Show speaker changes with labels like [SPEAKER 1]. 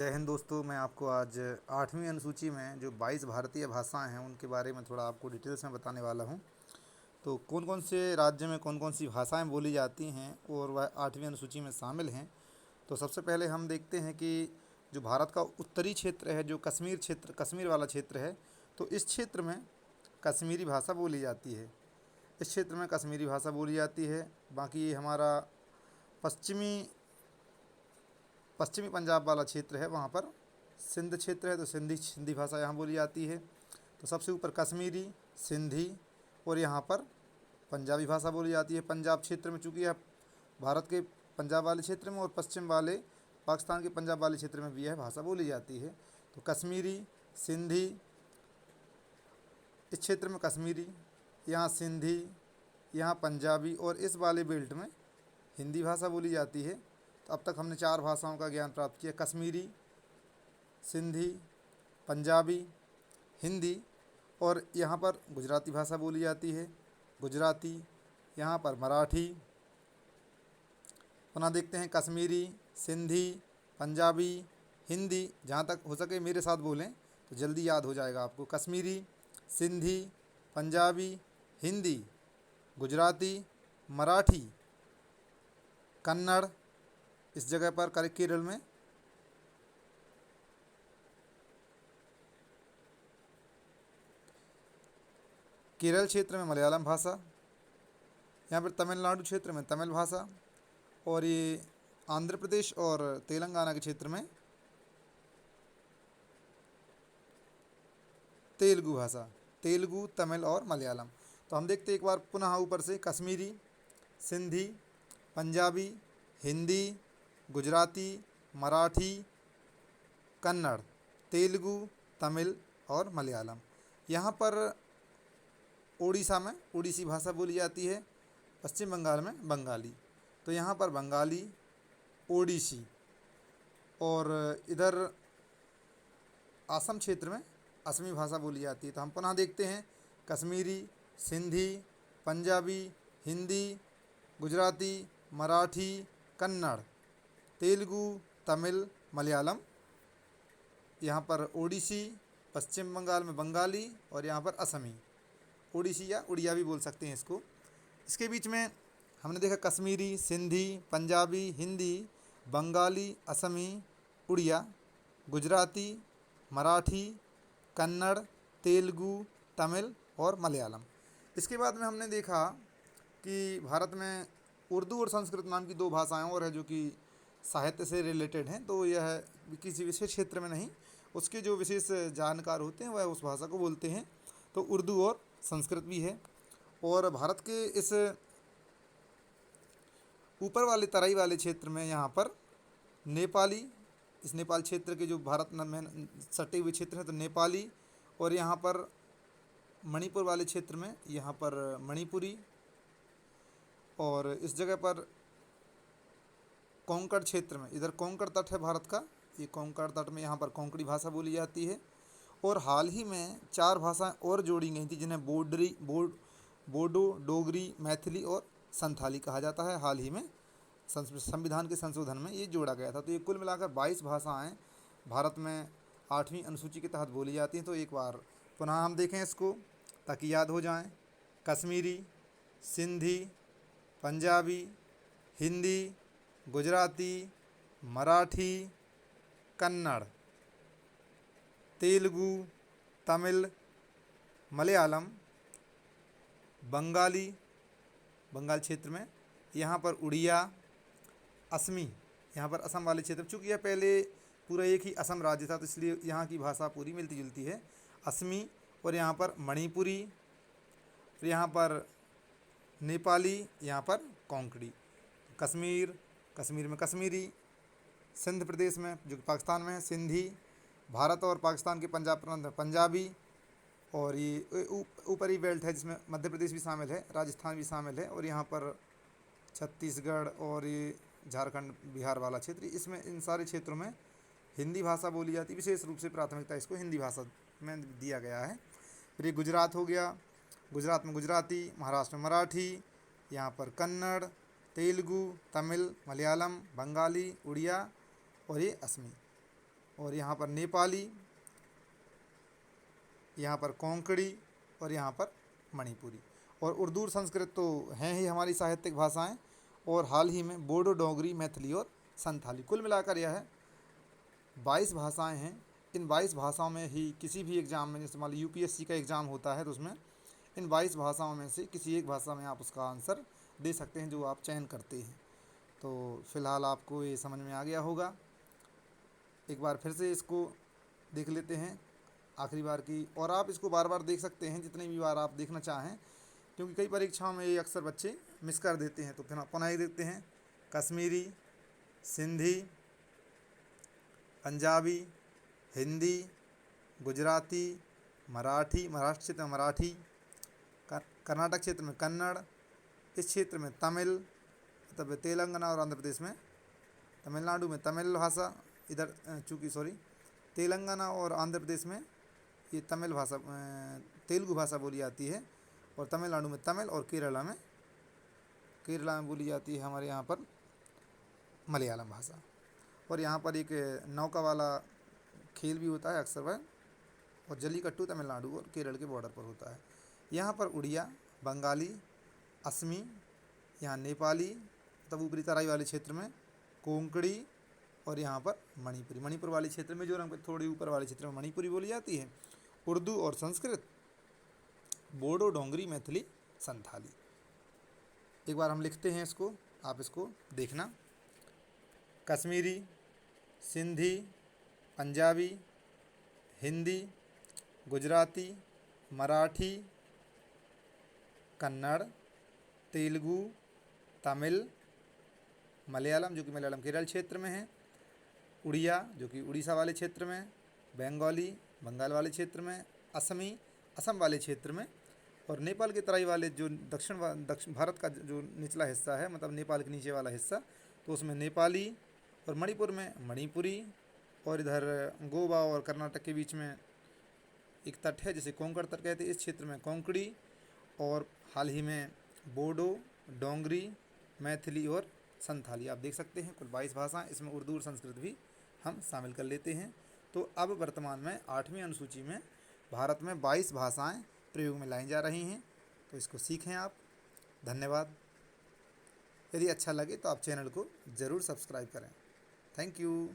[SPEAKER 1] जय हिंद दोस्तों। मैं आपको आज 8वीं अनुसूची में जो 22 भारतीय भाषाएं हैं उनके बारे में थोड़ा आपको डिटेल्स में बताने वाला हूं। तो कौन कौन से राज्य में कौन कौन सी भाषाएं बोली जाती हैं और वह 8वीं अनुसूची में शामिल हैं। तो सबसे पहले हम देखते हैं कि जो भारत का उत्तरी क्षेत्र है, जो कश्मीर वाला क्षेत्र है, तो इस क्षेत्र में कश्मीरी भाषा बोली जाती है। इस क्षेत्र में कश्मीरी भाषा बोली जाती है। बाकी हमारा पश्चिमी पश्चिमी पंजाब वाला क्षेत्र है, वहाँ पर सिंध क्षेत्र है, तो सिंधी भाषा यहाँ बोली जाती है। तो सबसे ऊपर कश्मीरी, सिंधी और यहाँ पर पंजाबी भाषा बोली जाती है। पंजाब क्षेत्र में, चूँकि यह भारत के पंजाब वाले क्षेत्र में और पश्चिम वाले पाकिस्तान के पंजाब वाले क्षेत्र में भी यह भाषा बोली जाती है। तो कश्मीरी, सिंधी, इस क्षेत्र में कश्मीरी, यहाँ सिंधी, यहाँ पंजाबी और इस वाले बेल्ट में हिंदी भाषा बोली जाती है। तो अब तक हमने 4 भाषाओं का ज्ञान प्राप्त किया: कश्मीरी, सिंधी, पंजाबी, हिंदी और यहाँ पर गुजराती भाषा बोली जाती है। गुजराती, यहाँ पर मराठी। पुनः देखते हैं कश्मीरी, सिंधी, पंजाबी, हिंदी। जहाँ तक हो सके मेरे साथ बोलें तो जल्दी याद हो जाएगा आपको। कश्मीरी, सिंधी, पंजाबी, हिंदी, गुजराती, मराठी, कन्नड़। इस जगह पर केरल में केरल क्षेत्र में मलयालम भाषा, यहाँ पर तमिलनाडु क्षेत्र में तमिल भाषा और ये आंध्र प्रदेश और तेलंगाना के क्षेत्र में तेलुगु भाषा, तेलुगु, तमिल और मलयालम। तो हम देखते एक बार पुनः ऊपर से: कश्मीरी, सिंधी, पंजाबी, हिंदी, गुजराती, मराठी, कन्नड़, तेलुगु, तमिल और मलयालम। यहाँ पर उड़ीसा में उड़ीसी भाषा बोली जाती है। पश्चिम बंगाल में बंगाली। तो यहाँ पर बंगाली, ओडिसी और इधर असम क्षेत्र में असमी भाषा बोली जाती है। तो हम पुनः देखते हैं: कश्मीरी, सिंधी, पंजाबी, हिंदी, गुजराती, मराठी, कन्नड़, तेलुगु, तमिल, मलयालम। यहाँ पर ओडिसी, पश्चिम बंगाल में बंगाली और यहाँ पर असमी, ओडिसी या उड़िया भी बोल सकते हैं इसको। इसके बीच में हमने देखा कश्मीरी, सिंधी, पंजाबी, हिंदी, बंगाली, असमी, उड़िया, गुजराती, मराठी, कन्नड़, तेलुगु, तमिल और मलयालम। इसके बाद में हमने देखा कि भारत में उर्दू और संस्कृत नाम की 2 भाषाएं और है, जो कि साहित्य से रिलेटेड हैं। तो यह किसी विशेष क्षेत्र में नहीं, उसके जो विशेष जानकार होते हैं वह उस भाषा को बोलते हैं। तो उर्दू और संस्कृत भी है। और भारत के इस ऊपर वाले तराई वाले क्षेत्र में यहाँ पर नेपाली, इस नेपाल क्षेत्र के जो भारत में सटे हुए क्षेत्र हैं, तो नेपाली। और यहाँ पर मणिपुर वाले क्षेत्र में यहाँ पर मणिपुरी। और इस जगह पर कोंकण क्षेत्र में, इधर कोंकण तट है भारत का, ये कोंकण तट में यहाँ पर कोंकणी भाषा बोली जाती है। और हाल ही में 4 भाषाएं और जोड़ी गई थी, जिन्हें बोडो, डोगरी, मैथिली और संथाली कहा जाता है। हाल ही में संविधान के संशोधन में ये जोड़ा गया था। तो ये कुल मिलाकर 22 भाषाएं भारत में 8वीं अनुसूची के तहत बोली जाती हैं। तो एक बार पुनः हम देखें इसको ताकि याद हो जाएं: कश्मीरी, सिंधी, पंजाबी, हिंदी, गुजराती, मराठी, कन्नड़, तेलुगु, तमिल, मलयालम, बंगाली, बंगाल क्षेत्र में, यहाँ पर उड़िया, असमी, यहाँ पर असम वाले क्षेत्र में, चूँकि यह पहले पूरा एक ही असम राज्य था तो इसलिए यहाँ की भाषा पूरी मिलती जुलती है, असमी। और यहाँ पर मणिपुरी, और यहाँ पर नेपाली, यहाँ पर कोंकणी। कश्मीर में कश्मीरी, सिंध प्रदेश में जो कि पाकिस्तान में है सिंधी, भारत और पाकिस्तान के पंजाब प्रांत में पंजाबी। और ये ऊपरी बेल्ट है जिसमें मध्य प्रदेश भी शामिल है, राजस्थान भी शामिल है, और यहाँ पर छत्तीसगढ़ और ये झारखंड, बिहार वाला क्षेत्र, इसमें इन सारे क्षेत्रों में हिंदी भाषा बोली जाती है। विशेष रूप से प्राथमिकता इसको हिंदी भाषा में दिया गया है। फिर ये गुजरात हो गया, गुजरात में गुजराती, महाराष्ट्र में मराठी, यहाँ पर कन्नड़, तेलुगु, तमिल, मलयालम, बंगाली, उड़िया और ये असमी। और यहाँ पर नेपाली, यहाँ पर कोंकणी और यहाँ पर मणिपुरी। और उर्दू और संस्कृत तो हैं ही हमारी साहित्यिक भाषाएं, और हाल ही में बोडो, डोगरी, मैथिली और संथाली। कुल मिलाकर यह 22 भाषाएं हैं। इन 22 भाषाओं में ही किसी भी एग्ज़ाम में, जैसे मान लो यूपीएससी का एग्ज़ाम होता है तो उसमें इन 22 भाषाओं में से किसी एक भाषा में आप उसका आंसर दे सकते हैं जो आप चयन करते हैं। तो फ़िलहाल आपको ये समझ में आ गया होगा। एक बार फिर से इसको देख लेते हैं आखिरी बार की, और आप इसको बार बार देख सकते हैं जितनी भी बार आप देखना चाहें, क्योंकि कई परीक्षाओं में ये अक्सर बच्चे मिस कर देते हैं। तो फिर पुनः ही देखते हैं। कश्मीरी, सिंधी, पंजाबी, हिंदी, गुजराती, मराठी, महाराष्ट्र क्षेत्र में मराठी, कर्नाटक क्षेत्र में कन्नड़, इस क्षेत्र में तमिल, मतलब तेलंगाना और आंध्र प्रदेश में, तमिलनाडु में तमिल भाषा, इधर चूँकि सॉरी तेलंगाना और आंध्र प्रदेश में ये तमिल भाषा, तेलुगु भाषा बोली जाती है, और तमिलनाडु में तमिल, और केरला में बोली जाती है हमारे यहाँ पर मलयालम भाषा। और यहाँ पर एक नौका वाला खेल भी होता है अक्सर वह, और जल्लीकट्टू तमिलनाडु और केरल के बॉर्डर पर होता है। यहाँ पर उड़िया, बंगाली, असमी, यहाँ नेपाली, तब ऊपरी तराई वाले क्षेत्र में कोंकणी, और यहाँ पर मणिपुरी। मणिपुर वाले क्षेत्र में, जो थोड़ी ऊपर वाले क्षेत्र में मणिपुरी बोली जाती है। उर्दू और संस्कृत बोडो, डोंगरी, मैथिली, संथाली। एक बार हम लिखते हैं इसको, आप इसको देखना। कश्मीरी, सिंधी, पंजाबी, हिंदी, गुजराती, मराठी, कन्नड़, तेलुगु, तमिल, मलयालम, जो कि मलयालम केरल क्षेत्र में है, उड़िया, जो कि उड़ीसा वाले क्षेत्र में, बंगाली, बंगाल वाले क्षेत्र में, असमी, असम वाले क्षेत्र में, और नेपाल के तराई वाले जो दक्षिण भारत का जो निचला हिस्सा है, मतलब नेपाल के नीचे वाला हिस्सा, तो उसमें नेपाली, और मणिपुर में मणिपुरी, और इधर गोवा और कर्नाटक के बीच में एक तट है जिसे कोंकण तट कहते हैं, इस क्षेत्र में कोंकणी, और हाल ही में बोडो, डोंगरी, मैथिली और संथाली। आप देख सकते हैं कुल 22 भाषाएं, इसमें उर्दू और संस्कृत भी हम शामिल कर लेते हैं। तो अब वर्तमान में 8वीं अनुसूची में भारत में 22 भाषाएं प्रयोग में लाई जा रही हैं, तो इसको सीखें आप। धन्यवाद। यदि अच्छा लगे तो आप चैनल को ज़रूर सब्सक्राइब करें। Thank you.